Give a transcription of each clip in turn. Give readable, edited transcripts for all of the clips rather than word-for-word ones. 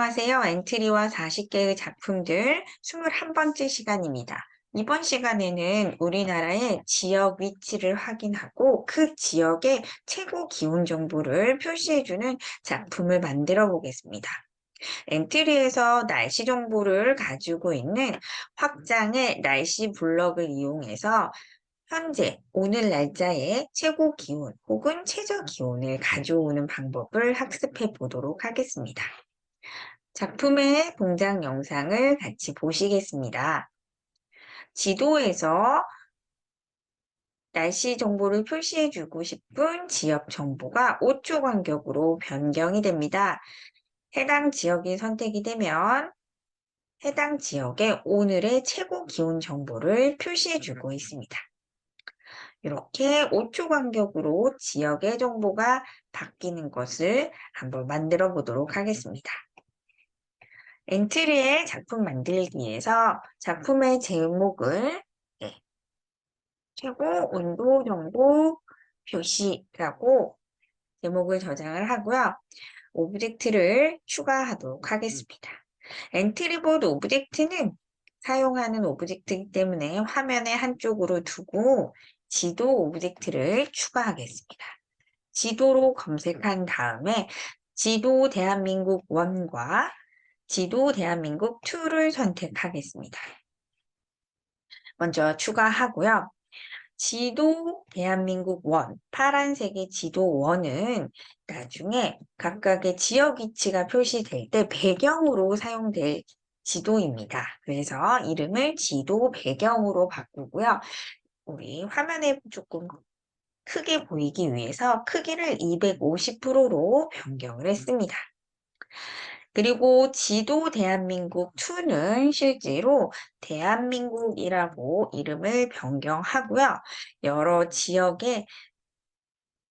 안녕하세요. 엔트리와 40개의 작품들 21번째 시간입니다. 이번 시간에는 우리나라의 지역 위치를 확인하고 그 지역의 최고 기온 정보를 표시해주는 작품을 만들어 보겠습니다. 엔트리에서 날씨 정보를 가지고 있는 확장의 날씨 블럭을 이용해서 현재 오늘 날짜의 최고 기온 혹은 최저 기온을 가져오는 방법을 학습해 보도록 하겠습니다. 작품의 동작 영상을 같이 보시겠습니다. 지도에서 날씨 정보를 표시해주고 싶은 지역 정보가 5초 간격으로 변경이 됩니다. 해당 지역이 선택이 되면 해당 지역의 오늘의 최고 기온 정보를 표시해주고 있습니다. 이렇게 5초 간격으로 지역의 정보가 바뀌는 것을 한번 만들어 보도록 하겠습니다. 엔트리의 작품 만들기에서 작품의 제목을 최고 온도 정보 표시라고 제목을 저장을 하고요. 오브젝트를 추가하도록 하겠습니다. 엔트리보드 오브젝트는 사용하는 오브젝트이기 때문에 화면의 한쪽으로 두고 지도 오브젝트를 추가하겠습니다. 지도로 검색한 다음에 지도 대한민국 1과 지도 대한민국 2를 선택하겠습니다. 먼저 추가하고요. 지도 대한민국 1, 파란색의 지도 1은 나중에 각각의 지역 위치가 표시될 때 배경으로 사용될 지도입니다. 그래서 이름을 지도 배경으로 바꾸고요. 우리 화면에 조금 크게 보이기 위해서 크기를 250%로 변경을 했습니다. 그리고 지도 대한민국 2는 실제로 대한민국이라고 이름을 변경하고요. 여러 지역의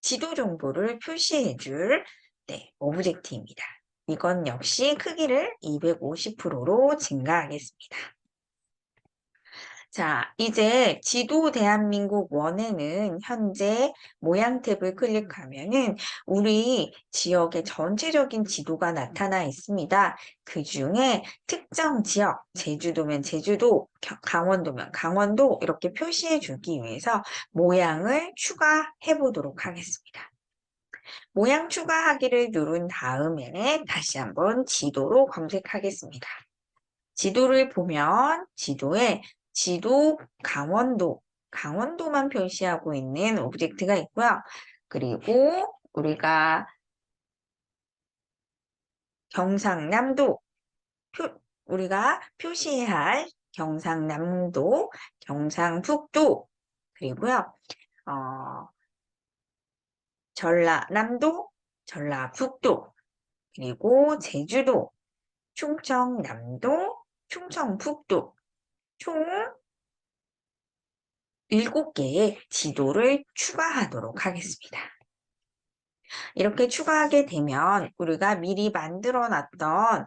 지도 정보를 표시해줄 오브젝트입니다. 이건 역시 크기를 250%로 증가하겠습니다. 자, 이제 지도 대한민국 1에는 현재 모양 탭을 클릭하면은 우리 지역의 전체적인 지도가 나타나 있습니다. 그 중에 특정 지역, 제주도면 제주도, 강원도면 강원도 이렇게 표시해 주기 위해서 모양을 추가해 보도록 하겠습니다. 모양 추가하기를 누른 다음에 다시 한번 지도로 검색하겠습니다. 지도를 보면 지도에 지도 강원도만 표시하고 있는 오브젝트가 있고요. 그리고 우리가 경상남도, 우리가 표시해야 할 경상남도, 경상북도, 그리고요. 전라남도, 전라북도, 그리고 제주도, 충청남도, 충청북도, 총 7개의 지도를 추가하도록 하겠습니다. 이렇게 추가하게 되면 우리가 미리 만들어 놨던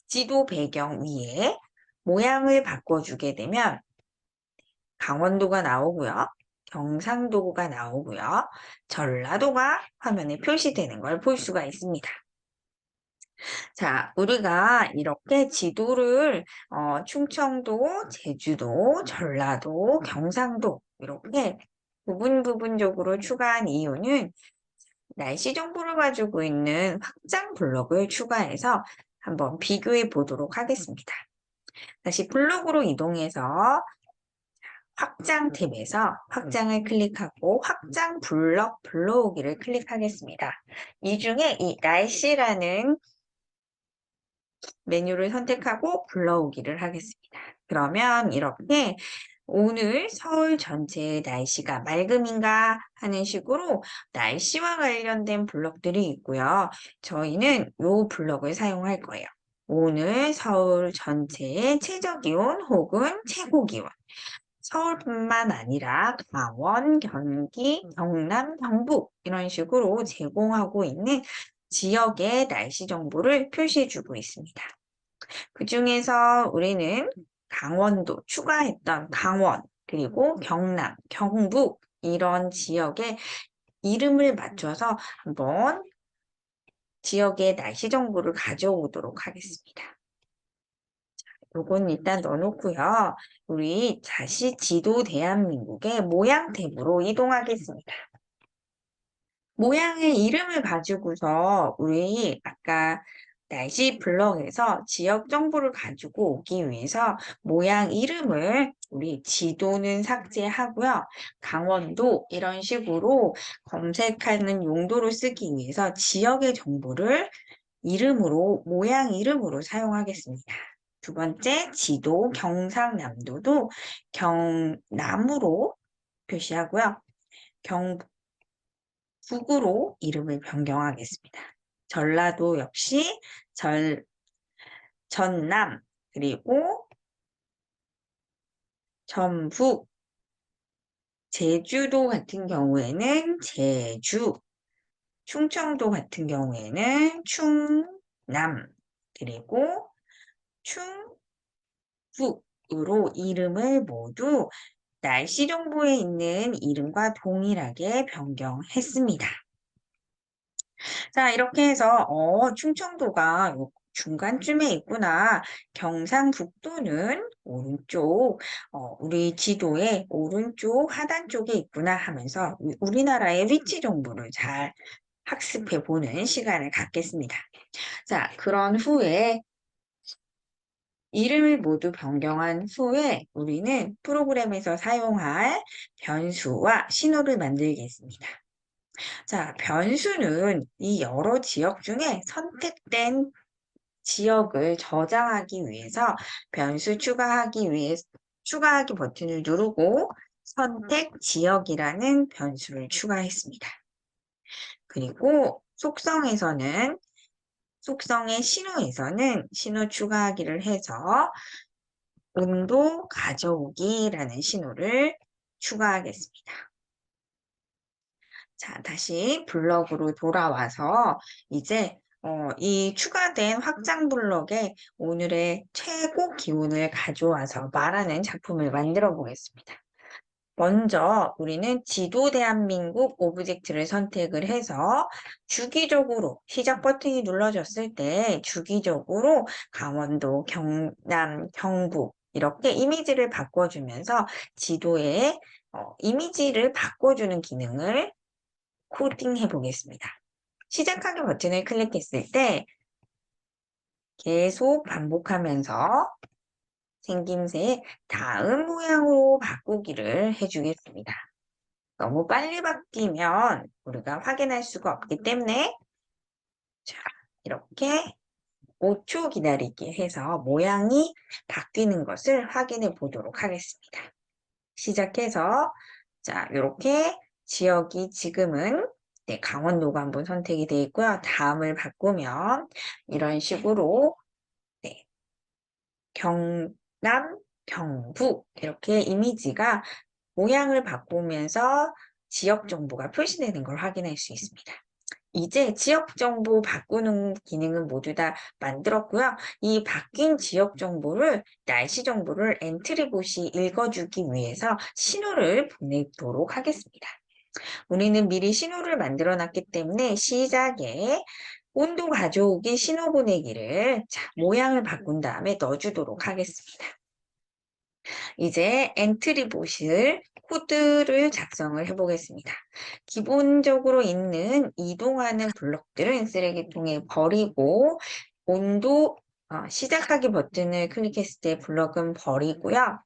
지도 배경 위에 모양을 바꿔주게 되면 강원도가 나오고요. 경상도가 나오고요. 전라도가 화면에 표시되는 걸 볼 수가 있습니다. 자, 우리가 이렇게 지도를 충청도, 제주도, 전라도, 경상도 이렇게 부분적으로 추가한 이유는 날씨 정보를 가지고 있는 확장 블록을 추가해서 한번 비교해 보도록 하겠습니다. 다시 블록으로 이동해서 확장 탭에서 확장을 클릭하고 확장 블록 불러오기를 클릭하겠습니다. 이 중에 이 날씨라는 메뉴를 선택하고 불러오기를 하겠습니다. 그러면 이렇게 오늘 서울 전체의 날씨가 맑음인가 하는 식으로 날씨와 관련된 블록들이 있고요. 저희는 이 블록을 사용할 거예요. 오늘 서울 전체의 최저기온 혹은 최고기온. 서울뿐만 아니라 강원, 경기, 경남, 경북 이런 식으로 제공하고 있는 지역의 날씨 정보를 표시해주고 있습니다. 그 중에서 우리는 강원도 추가했던 강원, 그리고 경남, 경북 이런 지역의 이름을 맞춰서 한번 지역의 날씨 정보를 가져오도록 하겠습니다. 요건 일단 넣어놓고요. 우리 다시 지도 대한민국의 모양 탭으로 이동하겠습니다. 모양의 이름을 가지고서 우리 아까 날씨 블럭에서 지역 정보를 가지고 오기 위해서 모양 이름을 우리 지도는 삭제하고요. 강원도 이런 식으로 검색하는 용도로 쓰기 위해서 지역의 정보를 이름으로, 모양 이름으로 사용하겠습니다. 두 번째, 지도 경상남도도 경남으로 표시하고요. 경북으로 이름을 변경하겠습니다. 전라도 역시 전남, 그리고 전북, 제주도 같은 경우에는 제주, 충청도 같은 경우에는 충남, 그리고 충북으로 이름을 모두 날씨 정보에 있는 이름과 동일하게 변경했습니다. 자, 이렇게 해서 충청도가 요 중간쯤에 있구나. 경상북도는 오른쪽, 우리 지도의 오른쪽 하단 쪽에 있구나 하면서 우리나라의 위치 정보를 잘 학습해 보는 시간을 갖겠습니다. 자, 그런 후에 이름을 모두 변경한 후에 우리는 프로그램에서 사용할 변수와 신호를 만들겠습니다. 자, 변수는 이 여러 지역 중에 선택된 지역을 저장하기 위해서 변수 추가하기 버튼을 누르고 선택 지역이라는 변수를 추가했습니다. 그리고 속성의 신호에서는 신호 추가하기를 해서 온도 가져오기라는 신호를 추가하겠습니다. 자, 다시 블럭으로 돌아와서 이제 이 추가된 확장 블럭에 오늘의 최고 기온을 가져와서 말하는 작품을 만들어 보겠습니다. 먼저 우리는 지도 대한민국 오브젝트를 선택을 해서 주기적으로 시작 버튼이 눌러졌을 때 주기적으로 강원도, 경남, 경북 이렇게 이미지를 바꿔주면서 지도에 이미지를 바꿔주는 기능을 코딩해 보겠습니다. 시작하기 버튼을 클릭했을 때 계속 반복하면서 생김새 다음 모양으로 바꾸기를 해주겠습니다. 너무 빨리 바뀌면 우리가 확인할 수가 없기 때문에 자, 이렇게 5초 기다리기 해서 모양이 바뀌는 것을 확인해 보도록 하겠습니다. 시작해서 자, 이렇게 지역이 지금은 강원도가 한번 선택이 되어 있고요. 다음을 바꾸면 이런 식으로 경남, 경북 이렇게 이미지가 모양을 바꾸면서 지역 정보가 표시되는 걸 확인할 수 있습니다. 이제 지역 정보 바꾸는 기능은 모두 다 만들었고요. 이 바뀐 지역 정보를, 날씨 정보를 엔트리봇이 읽어주기 위해서 신호를 보내도록 하겠습니다. 우리는 미리 신호를 만들어 놨기 때문에 시작에 온도 가져오기 신호 보내기를 모양을 바꾼 다음에 넣어주도록 하겠습니다. 이제 엔트리봇을 코드를 작성을 해보겠습니다. 기본적으로 있는 이동하는 블록들은 쓰레기통에 버리고 온도 시작하기 버튼을 클릭했을 때 블록은 버리고요.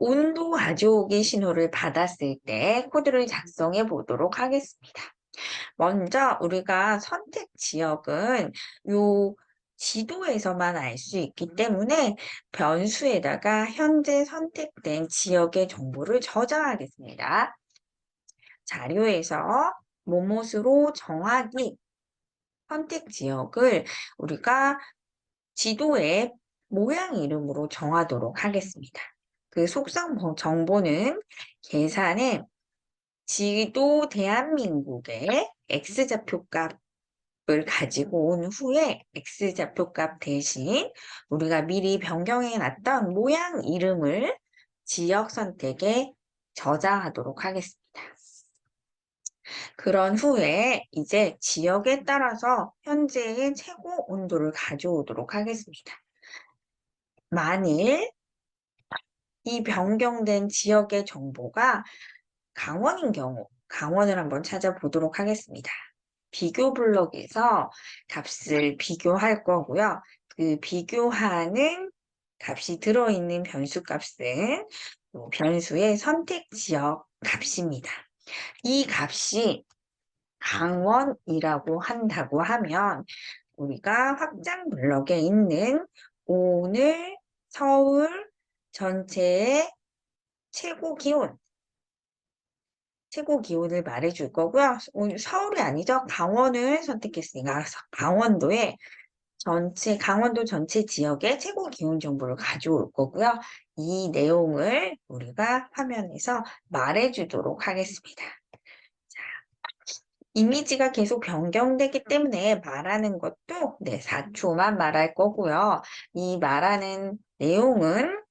온도 가져오기 신호를 받았을 때 코드를 작성해 보도록 하겠습니다. 먼저 우리가 선택 지역은 요 지도에서만 알 수 있기 때문에 변수에다가 현재 선택된 지역의 정보를 저장하겠습니다. 자료에서 뭐뭇으로 정하기 선택 지역을 우리가 지도의 모양 이름으로 정하도록 하겠습니다. 그 속성 정보는 계산에 지도 대한민국의 X좌표 값을 가지고 온 후에 X좌표 값 대신 우리가 미리 변경해 놨던 모양 이름을 지역 선택에 저장하도록 하겠습니다. 그런 후에 이제 지역에 따라서 현재의 최고 온도를 가져오도록 하겠습니다. 만일 이 변경된 지역의 정보가 강원인 경우, 강원을 한번 찾아보도록 하겠습니다. 비교 블록에서 값을 비교할 거고요. 그 비교하는 값이 들어있는 변수 값은 변수의 선택 지역 값입니다. 이 값이 강원이라고 한다고 하면 우리가 확장 블럭에 있는 오늘 서울 전체의 최고 기온을 말해줄 거고요. 오늘 서울이 아니죠. 강원을 선택했으니까 강원도의 강원도 전체 지역의 최고 기온 정보를 가져올 거고요. 이 내용을 우리가 화면에서 말해주도록 하겠습니다. 이미지가 계속 변경되기 때문에 말하는 것도 4초만 말할 거고요. 이 말하는 내용은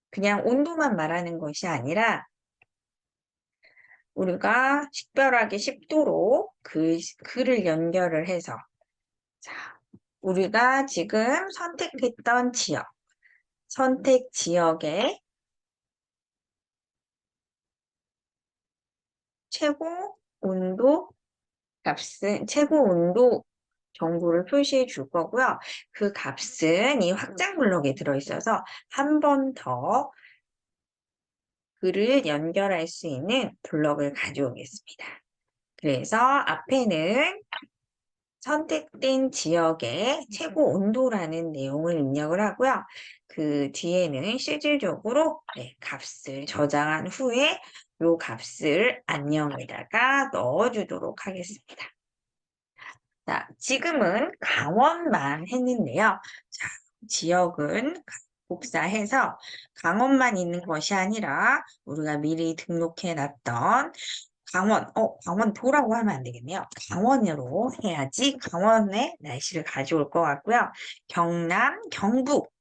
그냥 온도만 말하는 것이 아니라 우리가 식별하기 쉽도록 글을 연결을 해서 우리가 지금 선택했던 선택 지역의 최고 온도 최고 온도 정보를 표시해 줄 거고요. 그 값은 이 확장 블록에 들어있어서 한 번 더 글을 연결할 수 있는 블록을 가져오겠습니다. 그래서 앞에는 선택된 지역의 최고 온도라는 내용을 입력을 하고요. 그 뒤에는 실질적으로 값을 저장한 후에 이 값을 안녕에다가 넣어주도록 하겠습니다. 자, 지금은 강원만 했는데요. 자, 지역은 복사해서 강원만 있는 것이 아니라 우리가 미리 등록해 놨던 강원도라고 하면 안 되겠네요. 강원으로 해야지 강원의 날씨를 가져올 것 같고요. 경남, 경북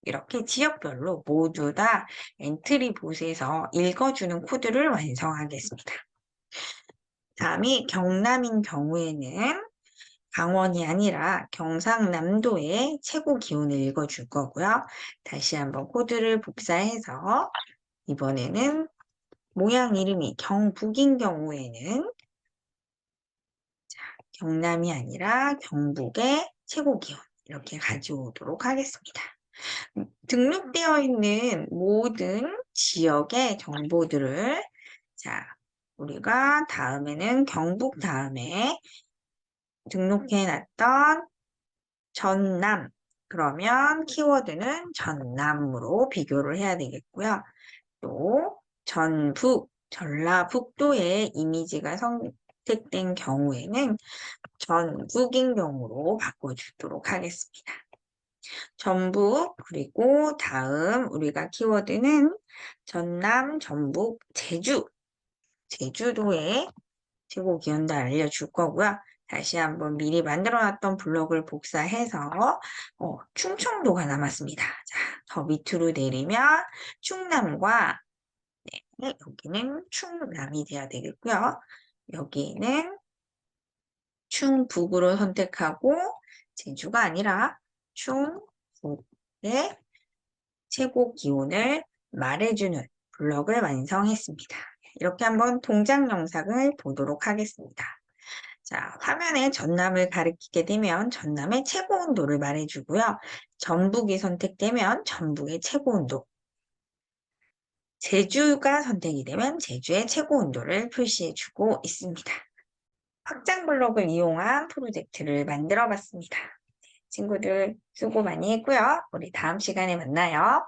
이렇게 지역별로 모두 다 엔트리 봇에서 읽어주는 코드를 완성하겠습니다. 다음이 경남인 경우에는 강원이 아니라 경상남도의 최고 기온을 읽어줄 거고요. 다시 한번 코드를 복사해서 이번에는 모양 이름이 경북인 경우에는 경남이 아니라 경북의 최고 기온 이렇게 가져오도록 하겠습니다. 등록되어 있는 모든 지역의 정보들을 우리가 다음에는 경북 다음에 등록해 놨던 전남 그러면 키워드는 전남으로 비교를 해야 되겠고요. 또 전북, 전라북도의 이미지가 선택된 경우에는 전북인 경우로 바꿔주도록 하겠습니다. 전북 그리고 다음 우리가 키워드는 전남, 전북, 제주도의 최고 기온도 알려줄 거고요. 다시 한번 미리 만들어놨던 블록을 복사해서 충청도가 남았습니다. 자, 더 밑으로 내리면 충남과 여기는 충남이 돼야 되겠고요. 여기는 충북으로 선택하고 제주가 아니라 충북의 최고 기온을 말해주는 블록을 완성했습니다. 이렇게 한번 동작 영상을 보도록 하겠습니다. 자, 화면에 전남을 가리키게 되면 전남의 최고 온도를 말해주고요. 전북이 선택되면 전북의 최고 온도, 제주가 선택이 되면 제주의 최고 온도를 표시해주고 있습니다. 확장 블록을 이용한 프로젝트를 만들어 봤습니다. 친구들 수고 많이 했고요. 우리 다음 시간에 만나요.